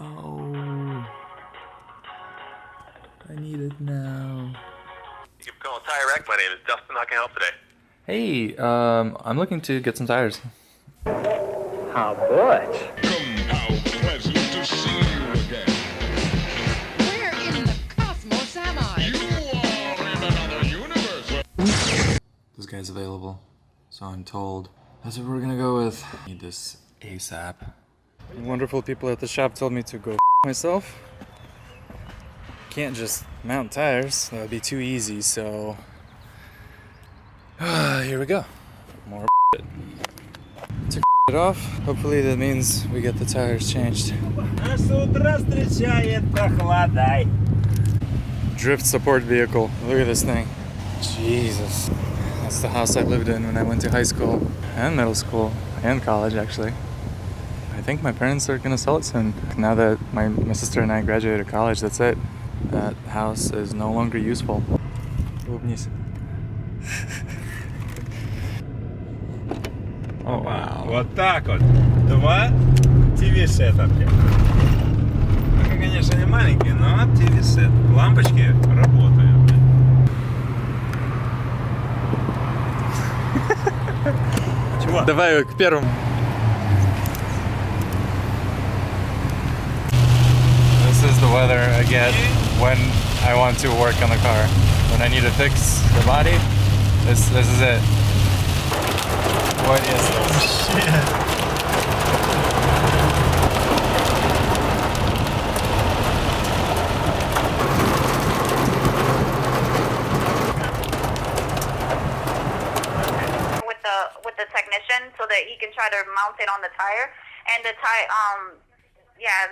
No. I need it now. You can call Tire Rack. My name is Dustin. How can I help today? Hey, I'm looking to get some tires. How much? How pleasant to see you again. Where in the cosmos am I? You are in another universe. This guy's available, so I'm told. That's what we're gonna go with. I need this ASAP. Wonderful people at the shop told me to go myself. Can't just mount tires, that would be too easy, so here we go. More took it off. Hopefully that means we get the tires changed. Drift support vehicle. Look at this thing. Jesus. That's the house I lived in when I went to high school and middle school and college, actually. I think my parents are gonna sell it soon. Now that my sister and I graduated college, that's it. That house is no longer useful. Oh, wow. Вот так вот. Два ТВ-сетапки. Только, конечно, не маленькие, но ТВ-сет. Лампочки работают. Чего? Давай к первому. This is the weather I get when I want to work on the car. When I need to fix the body, this is it. What is this? Shit. With the technician so that he can try to mount it on the tire, and the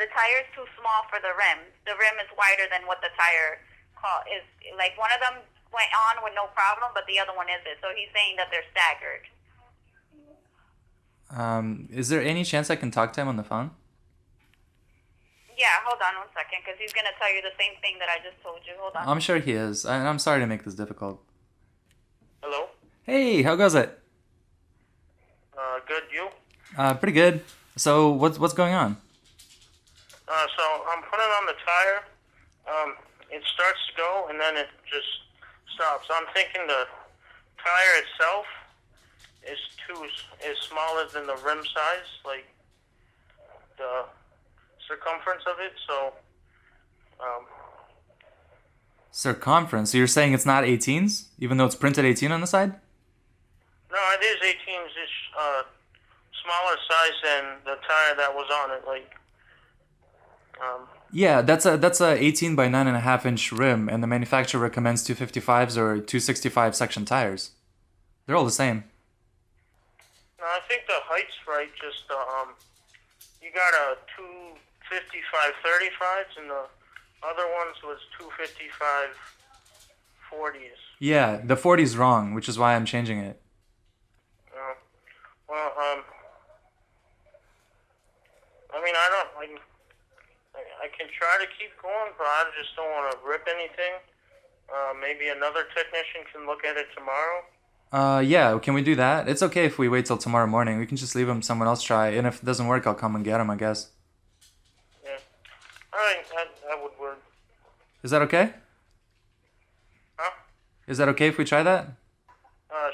tire is too small for the rim. The rim is wider than what the tire is. Like, one of them went on with no problem, but the other one isn't. So he's saying that they're staggered. Is there any chance I can talk to him on the phone? Yeah, hold on 1 second, because he's going to tell you the same thing that I just told you. Hold on. I'm sure he is. I'm sorry to make this difficult. Hello? Hey, how goes it? Good. You? Pretty good. So, what's going on? So I'm putting on the tire. It starts to go, and then it just stops. I'm thinking the tire itself is smaller than the rim size, like the circumference of it. So, Circumference? So you're saying it's not 18s, even though it's printed 18 on the side? no, it is 18s. It's smaller size than the tire that was on it. Like, Yeah, that's a 18 by 9.5 inch rim, and the manufacturer recommends 255s or 265 section tires. They're all the same. no, I think the height's right. Just you got a 255 35s, and the other ones was 255 40s. Yeah, the 40's wrong, which is why I'm changing it. Well, I mean, I can try to keep going, but I just don't want to rip anything. Maybe another technician can look at it tomorrow. Yeah, can we do that? It's okay if we wait till tomorrow morning. We can just leave him, someone else try, and if it doesn't work, I'll come and get him, I guess. Yeah. All right, that would work. Is that okay? Huh? Is that okay if we try that?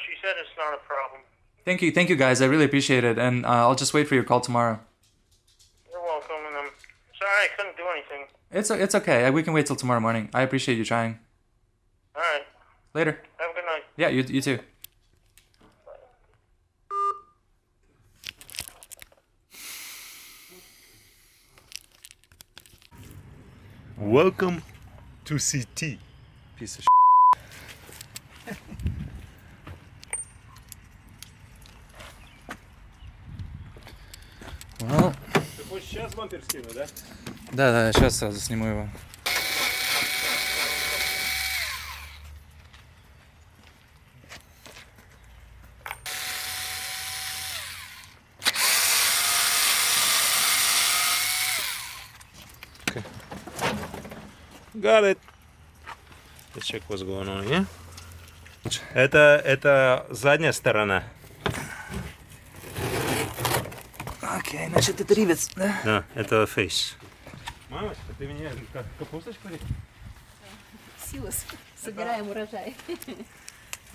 She said it's not a problem. Thank you guys, I really appreciate it, and I'll just wait for your call tomorrow. You're welcome, and I'm sorry I couldn't do anything. It's okay, we can wait till tomorrow morning. I appreciate you trying. All right. Later. Have a good night. Yeah, you too. Welcome to CT. Piece of Well, Ты хочешь сейчас бампер скинуть, да? да, сейчас сразу сниму его. Okay. Got it. Let's check what's going on here. Это задняя сторона. Окей, значит это ривец, да? Да, это face. Мамочка, ты меня капусточку? Силос. Собираем урожай.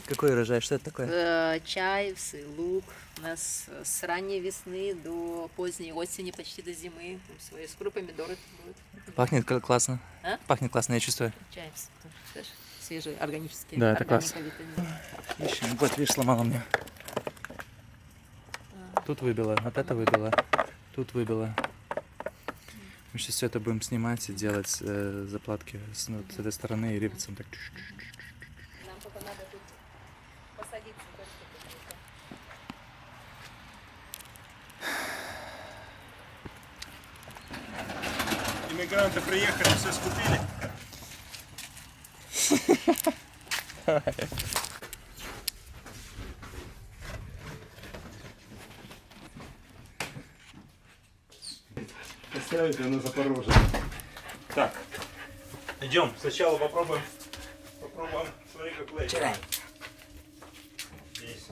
Какой урожай? Что это такое? Чаевцы, лук. У нас с ранней весны до поздней осени, почти до зимы. Свои скоро помидоры будут. Пахнет классно. А? Пахнет классно, я чувствую. Чаевцы тоже, знаешь, свежие, органические. Да, это класс. витамины. Отлично. Вот, видишь, сломала мне. Тут выбила, вот это выбила, тут выбила. Мы сейчас все это будем снимать и делать заплатки с этой стороны и рипцем так. Нам только надо тут посадиться. Иммигранты приехали, все скупили. Поставить на Запорожье. Так, идем. Сначала попробуем. Смотри, как лечит. Здесь.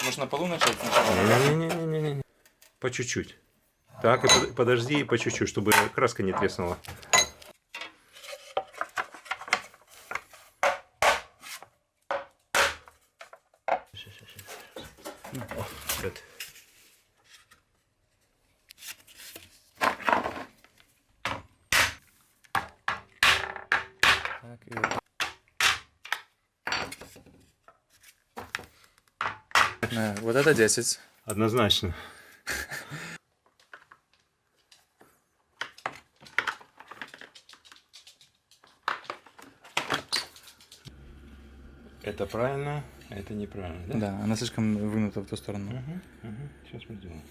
Можно на полу начать сначала? Не-не-не. По чуть-чуть. Так, и подожди, по чуть-чуть, чтобы краска не треснула. О, good. Так, и вот. Вот это 10. Однозначно. Это правильно, а это неправильно, да? Да, она слишком выгнута в ту сторону. Сейчас мы сделаем.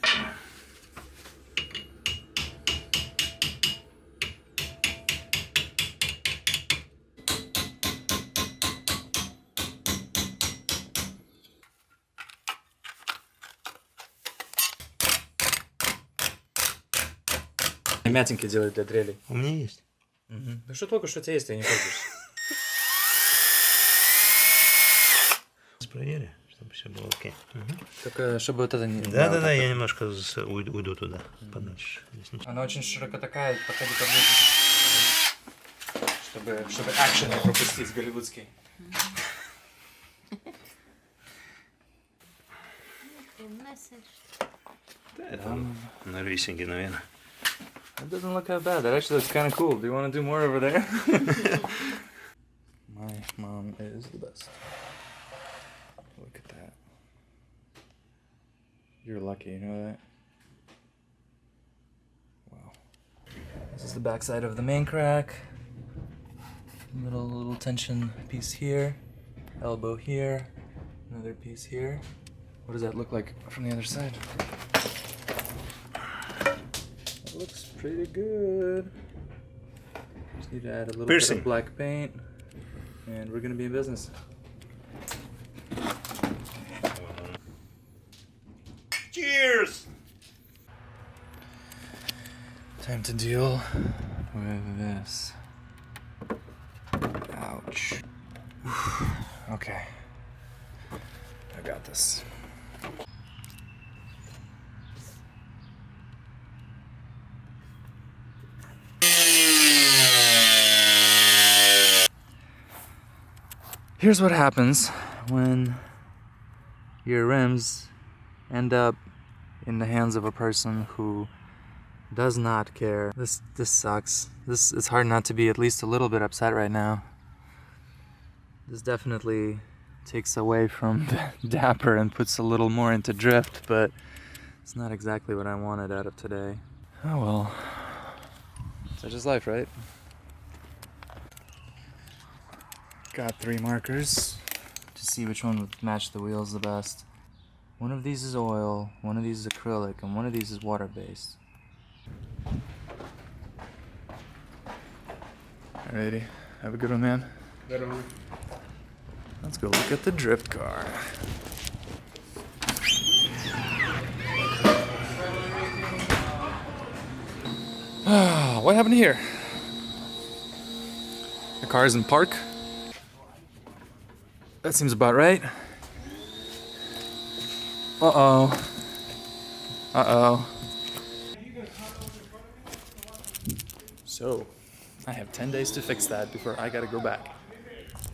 Мятенькие делают для дрелей. У меня есть. Ну что только что у тебя есть, ты не хочешь. Проверю, чтобы все было окей. Только чтобы вот это не... Да, я немножко уйду туда, подальше. Здесь ничего. Она очень широко такая, подходи поближе. Чтобы экшен не пропустить голливудский. Да, это на рейсинге, наверное. That doesn't look that bad. That actually looks kind of cool. Do you want to do more over there? My mom is the best. Look at that. You're lucky, you know that? Wow. This is the back side of the main crack. Little tension piece here. Elbow here. Another piece here. What does that look like from the other side? That looks pretty good. Just need to add a little bit of black paint. And we're gonna be in business. Cheers! Time to deal with this. Ouch. Okay. I got this. Here's what happens when your rims end up in the hands of a person who does not care. This sucks. It's hard not to be at least a little bit upset right now. This definitely takes away from the Dapper and puts a little more into drift, but it's not exactly what I wanted out of today. Oh well. Such is life, right? Got 3 markers to see which one would match the wheels the best. One of these is oil, one of these is acrylic, and one of these is water-based. Alrighty, have a good one, man. Better one. Let's go look at the drift car. What happened here? The car's in park. That seems about right. Uh-oh. Uh-oh. So, I have 10 days to fix that before I gotta go back.